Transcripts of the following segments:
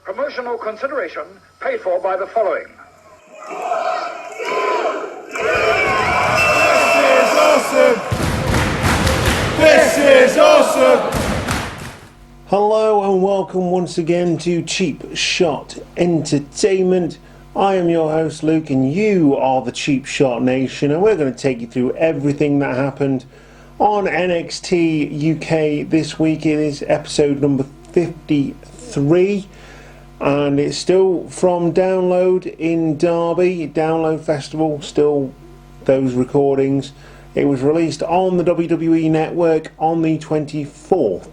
Promotional consideration paid for by the following. This is awesome! This is awesome! Hello and welcome once again to Cheap Shot Entertainment. I am your host Luke and you are the Cheap Shot Nation, and we're going to take you through everything that happened on NXT UK this week. It is episode number 53 and it's still from Download in Derby, Download Festival, still those recordings. It was released on the WWE Network on the 24th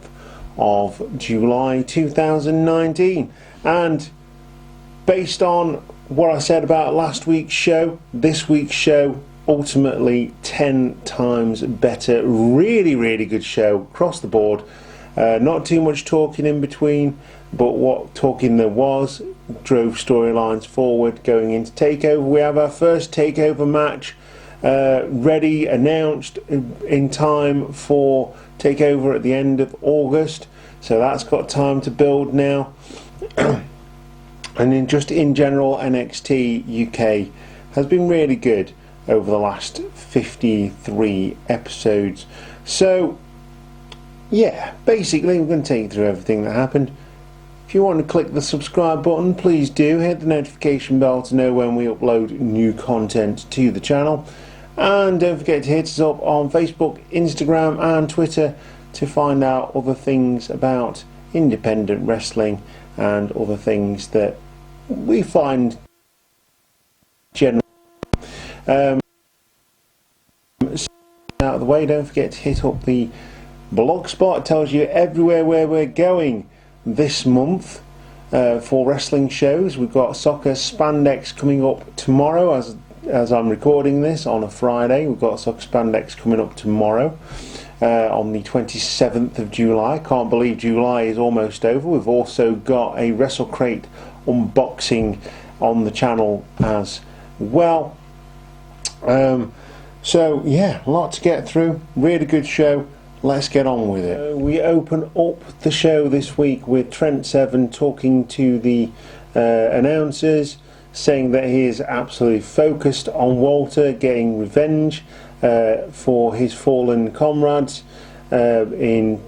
of July 2019, and based on what I said about last week's show, this week's show ultimately 10 times better. Really good show across the board. Not too much talking in between, but what talking there was drove storylines forward going into TakeOver. We have our first TakeOver match ready, announced in time for TakeOver at the end of August, so that's got time to build now. And in general, NXT UK has been really good over the last 53 episodes. So yeah, basically we're going to take you through everything that happened. If you want to click the subscribe button, please do. Hit the notification bell to know when we upload new content to the channel. And don't forget to hit us up on Facebook, Instagram and Twitter to find out other things about independent wrestling and other things that we find general. Out of the way, don't forget to hit up the blog spot. It tells you everywhere where we're going this month for wrestling shows. We've got Soccer Spandex coming up tomorrow as I'm recording this on a Friday. We've got Soccer Spandex coming up tomorrow on the 27th of July. Can't believe July is almost over. We've also got a WrestleCrate unboxing on the channel as well. So yeah, a lot to get through. Really good show. Let's get on with it. We open up the show this week with Trent Seven talking to the announcers, saying that he is absolutely focused on Walter getting revenge for his fallen comrades in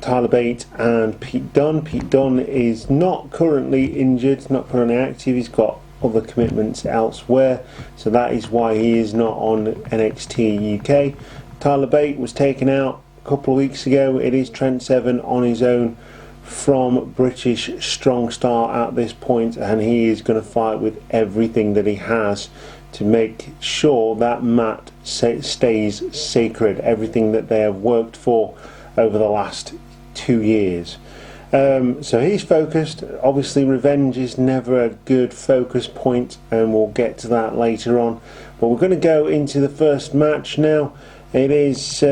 Tyler Bate and Pete Dunne. Pete Dunne is not currently injured, not currently active. He's got other commitments elsewhere, so that is why he is not on NXT UK. Tyler Bate was taken out a couple of weeks ago. It is Trent Seven on his own from British Strong Style at this point, and he is going to fight with everything that he has to make sure that Matt stays sacred, everything that they have worked for over the last 2 years. So he's focused. Obviously revenge is never a good focus point, and we'll get to that later on, but we're going to go into the first match now. It is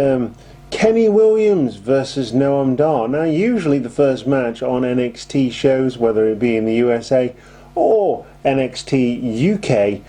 Kenny Williams versus Noam Dar. Now usually the first match on NXT shows, whether it be in the USA or NXT UK,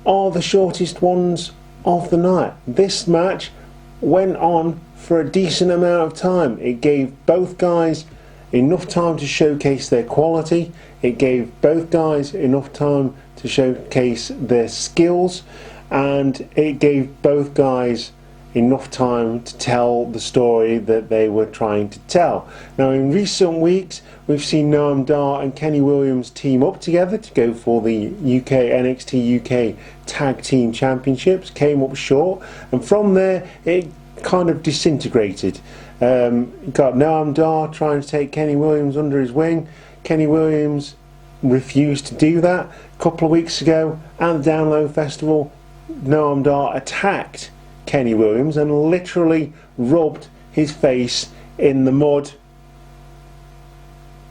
are the shortest ones of the night. This match went on for a decent amount of time. It gave both guys enough time to showcase their quality. It gave both guys enough time to showcase their skills, and it gave both guys enough time to tell the story that they were trying to tell. Now in recent weeks we've seen Noam Dar and Kenny Williams team up together to go for the NXT UK Tag Team Championships. Came up short, and from there it kind of disintegrated. Got Noam Dar trying to take Kenny Williams under his wing. Kenny Williams refused to do that. A couple of weeks ago at the Download Festival, Noam Dar attacked Kenny Williams and literally rubbed his face in the mud,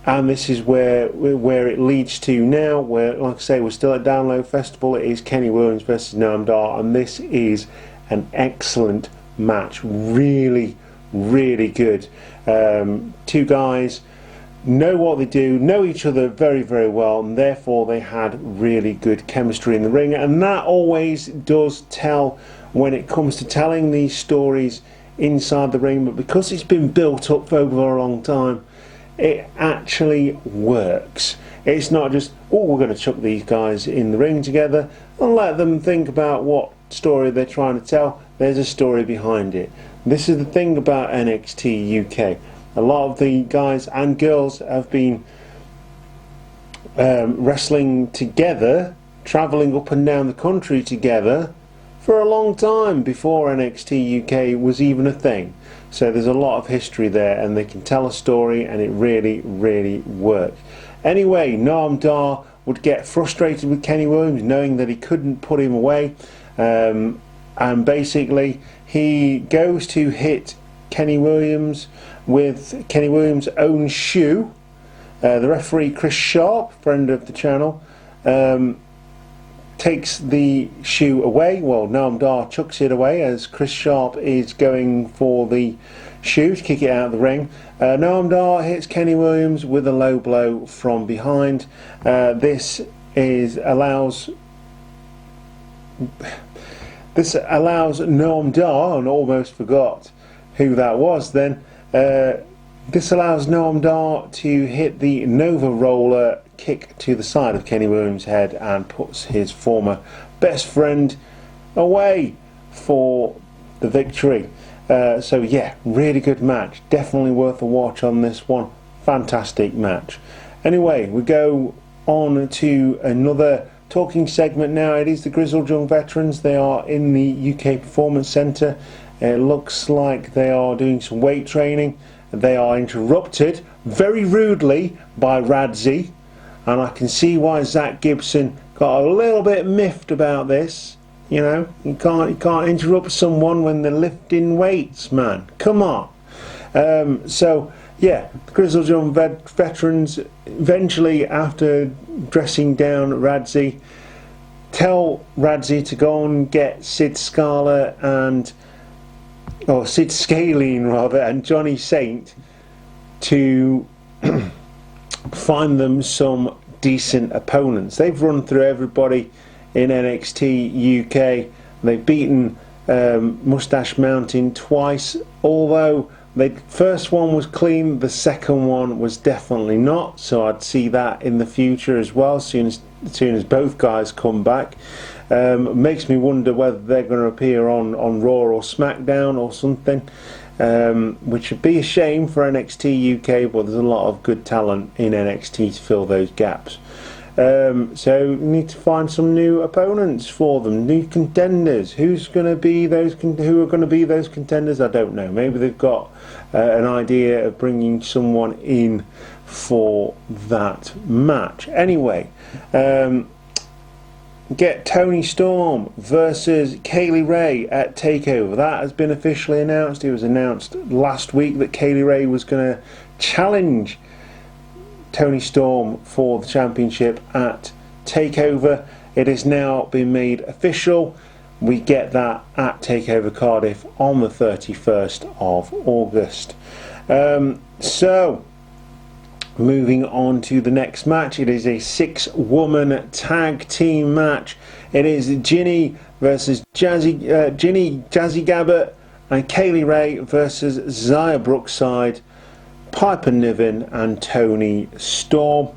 and this is where it leads to now, where, like I say, we're still at Download Festival. It is Kenny Williams versus Noam Dar, and this is an excellent match. Really good. Two guys know what they do, know each other very well, and therefore they had really good chemistry in the ring, and that always does tell when it comes to telling these stories inside the ring. But because it's been built up over a long time, it actually works. It's not just, oh, we're going to chuck these guys in the ring together and let them think about what story they're trying to tell. There's a story behind it. This is the thing about NXT UK. A lot of the guys and girls have been wrestling together, travelling up and down the country together for a long time before NXT UK was even a thing. So there's a lot of history there, and they can tell a story, and it really, really works. Anyway, Noam Dar would get frustrated with Kenny Williams, knowing that he couldn't put him away, and basically he goes to hit Kenny Williams with Kenny Williams' own shoe. The referee, Chris Sharp, friend of the channel, takes the shoe away. Well, Noam Dar chucks it away as Chris Sharp is going for the shoe to kick it out of the ring. Noam Dar hits Kenny Williams with a low blow from behind. This allows Noam Dar, and almost forgot who that was then, this allows Noam Dar to hit the Nova Roller kick to the side of Kenny Williams' head and puts his former best friend away for the victory. So yeah, really good match. Definitely worth a watch on this one. Fantastic match. Anyway, we go on to another talking segment now. It is the Grizzled Young Veterans. They are in the UK Performance Centre. It looks like they are doing some weight training. They are interrupted very rudely by Radzi, and I can see why Zach Gibson got a little bit miffed about this. You know, you can't interrupt someone when they're lifting weights, man. Come on. So yeah, the Grizzled Young Veterans eventually, after dressing down Radzi, tell Radzi to go and get Sid Scala and Sid Scalene rather, and Johnny Saint to find them some decent opponents. They've run through everybody in NXT UK. They've beaten Mustache Mountain twice, although the first one was clean, the second one was definitely not, so I'd see that in the future as well, as soon as both guys come back. Makes me wonder whether they're going to appear on Raw or SmackDown or something, which would be a shame for NXT UK, but there's a lot of good talent in NXT to fill those gaps. So we need to find some new opponents for them, new contenders. Who are going to be those contenders? I don't know. Maybe they've got an idea of bringing someone in for that match. Anyway, get Toni Storm versus Kaylee Ray at TakeOver. That has been officially announced. It was announced last week that Kaylee Ray was going to challenge Toni Storm for the championship at TakeOver. It has now been made official. We get that at TakeOver Cardiff on the 31st of August. So moving on to the next match, it is a 6-woman tag team match. It is Ginny versus Jazzy Gabbert, and Kaylee Ray versus Xia Brookside, Piper Niven and Toni Storm.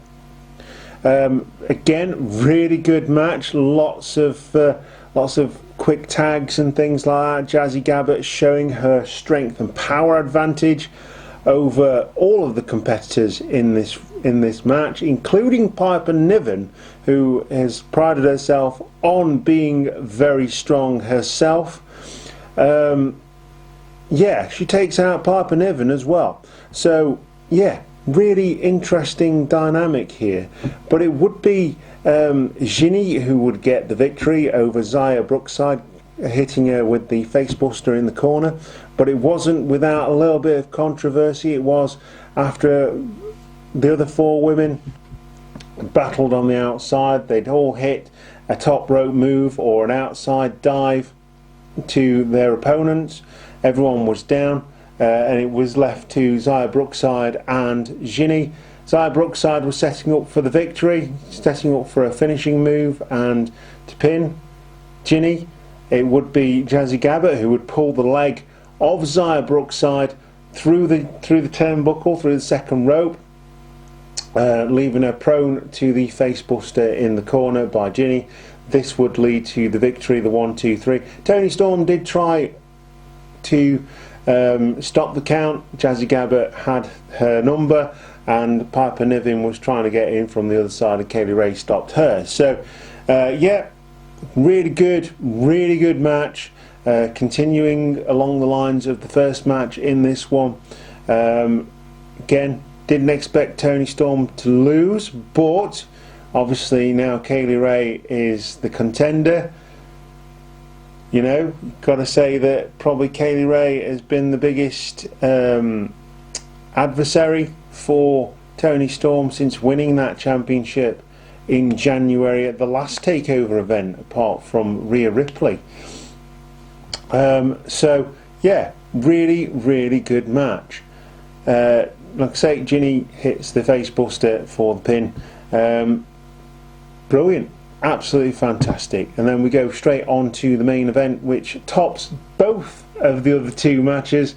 Again, really good match. Lots of quick tags and things like that. Jazzy Gabbert showing her strength and power advantage over all of the competitors in this match, including Piper Niven, who has prided herself on being very strong herself. Yeah, she takes out Piper Niven as well. So yeah, really interesting dynamic here. But it would be Ginny who would get the victory over Xia Brookside, hitting her with the facebuster in the corner. But it wasn't without a little bit of controversy. It was after the other 4 women battled on the outside. They'd all hit a top rope move or an outside dive to their opponents. Everyone was down, and it was left to Xia Brookside and Ginny. Xia Brookside was setting up for the victory, setting up for a finishing move, and to pin Ginny, it would be Jazzy Gabbert who would pull the leg of Xia Brookside through the turnbuckle, through the second rope, leaving her prone to the facebuster in the corner by Ginny. This would lead to the victory, the 1-2-3. Toni Storm did try to stop the count. Jazzy Gabert had her number, and Piper Niven was trying to get in from the other side, and Kaylee Ray stopped her. So yeah, really good match, continuing along the lines of the first match in this one. Again, didn't expect Toni Storm to lose, but obviously now Kaylee Ray is the contender. You know, got to say that probably Kaylee Ray has been the biggest adversary for Toni Storm since winning that championship in January at the last takeover event, apart from Rhea Ripley. So yeah, really good match. Like I say, Ginny hits the facebuster for the pin. Brilliant, absolutely fantastic. And then we go straight on to the main event, which tops both of the other two matches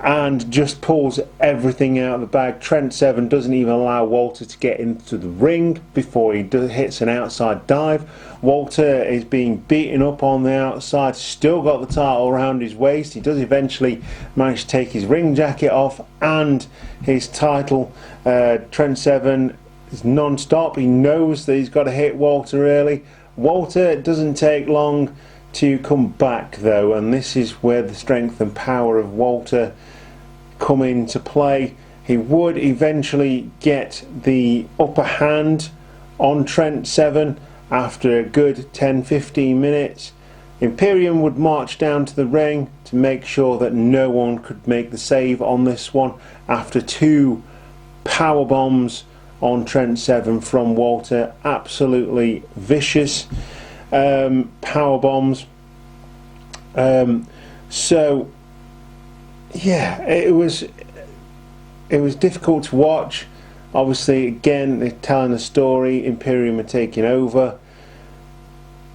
and just pulls everything out of the bag. Trent Seven doesn't even allow Walter to get into the ring before he hits an outside dive. Walter is being beaten up on the outside, still got the title around his waist. He does eventually manage to take his ring jacket off and his title. Trent Seven is non-stop. He knows that he's got to hit Walter early. Walter doesn't take long to come back though, and this is where the strength and power of Walter come into play. He would eventually get the upper hand on Trent Seven after a good 10-15 minutes. Imperium would march down to the ring to make sure that no one could make the save on this one after two power bombs on Trent Seven from Walter. Absolutely vicious power bombs. So yeah, it was difficult to watch. Obviously, again, they're telling a story. Imperium are taking over.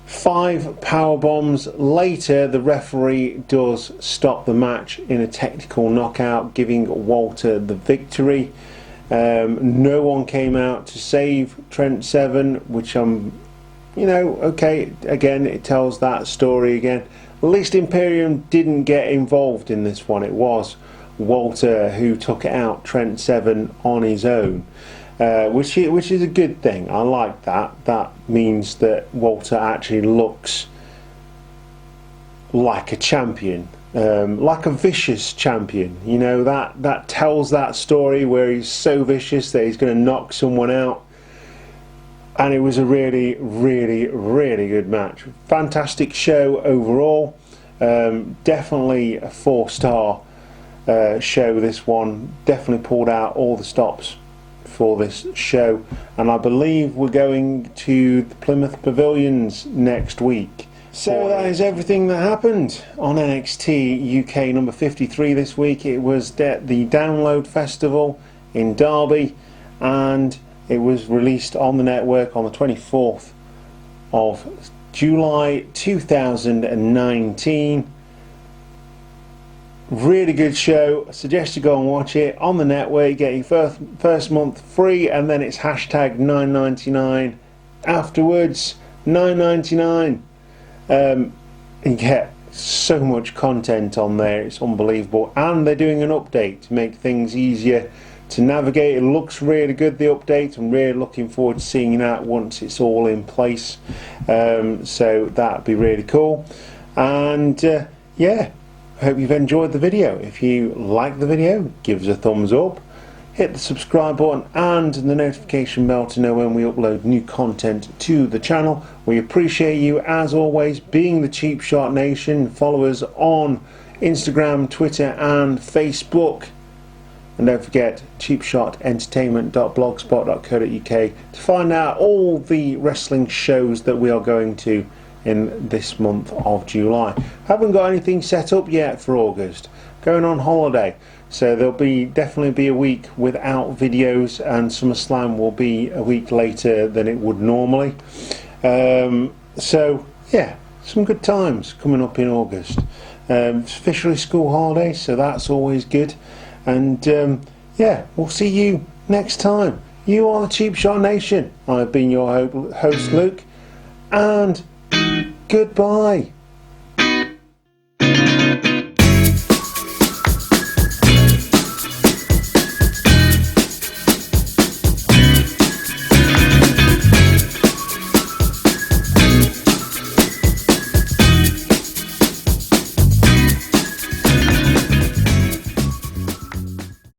5 power bombs later, the referee does stop the match in a technical knockout, giving Walter the victory. No one came out to save Trent Seven, which okay, again, it tells that story again. At least Imperium didn't get involved in this one. It was Walter who took out Trent Seven on his own, which is a good thing. I like that. That means that Walter actually looks like a champion, like a vicious champion. You know, that tells that story where he's so vicious that he's going to knock someone out. And it was a really good match. Fantastic show overall. Definitely a 4-star show, this one. Definitely pulled out all the stops for this show. And I believe we're going to the Plymouth Pavilions next week. So that is everything that happened on NXT UK number 53 this week. It was the Download Festival in Derby, and it was released on the network on the 24th of July 2019. Really good show. I suggest you go and watch it on the network. You get your first month free, and then it's hashtag $9.99 afterwards. $9.99. You get so much content on there. It's unbelievable, and they're doing an update to make things easier to navigate. It looks really good, the update. I'm really looking forward to seeing that once it's all in place. So that'd be really cool. And yeah, I hope you've enjoyed the video. If you like the video, give us a thumbs up, hit the subscribe button and the notification bell to know when we upload new content to the channel. We appreciate you as always being the Cheap Shot Nation. Follow us on Instagram, Twitter and Facebook. And don't forget cheapshotentertainment.blogspot.co.uk to find out all the wrestling shows that we are going to in this month of July. Haven't got anything set up yet for August. Going on holiday, so there'll definitely be a week without videos, and SummerSlam will be a week later than it would normally. So yeah, some good times coming up in August. It's officially school holidays, so that's always good. And yeah, we'll see you next time. You are the Cheap Shot Nation. I've been your host Luke, and goodbye.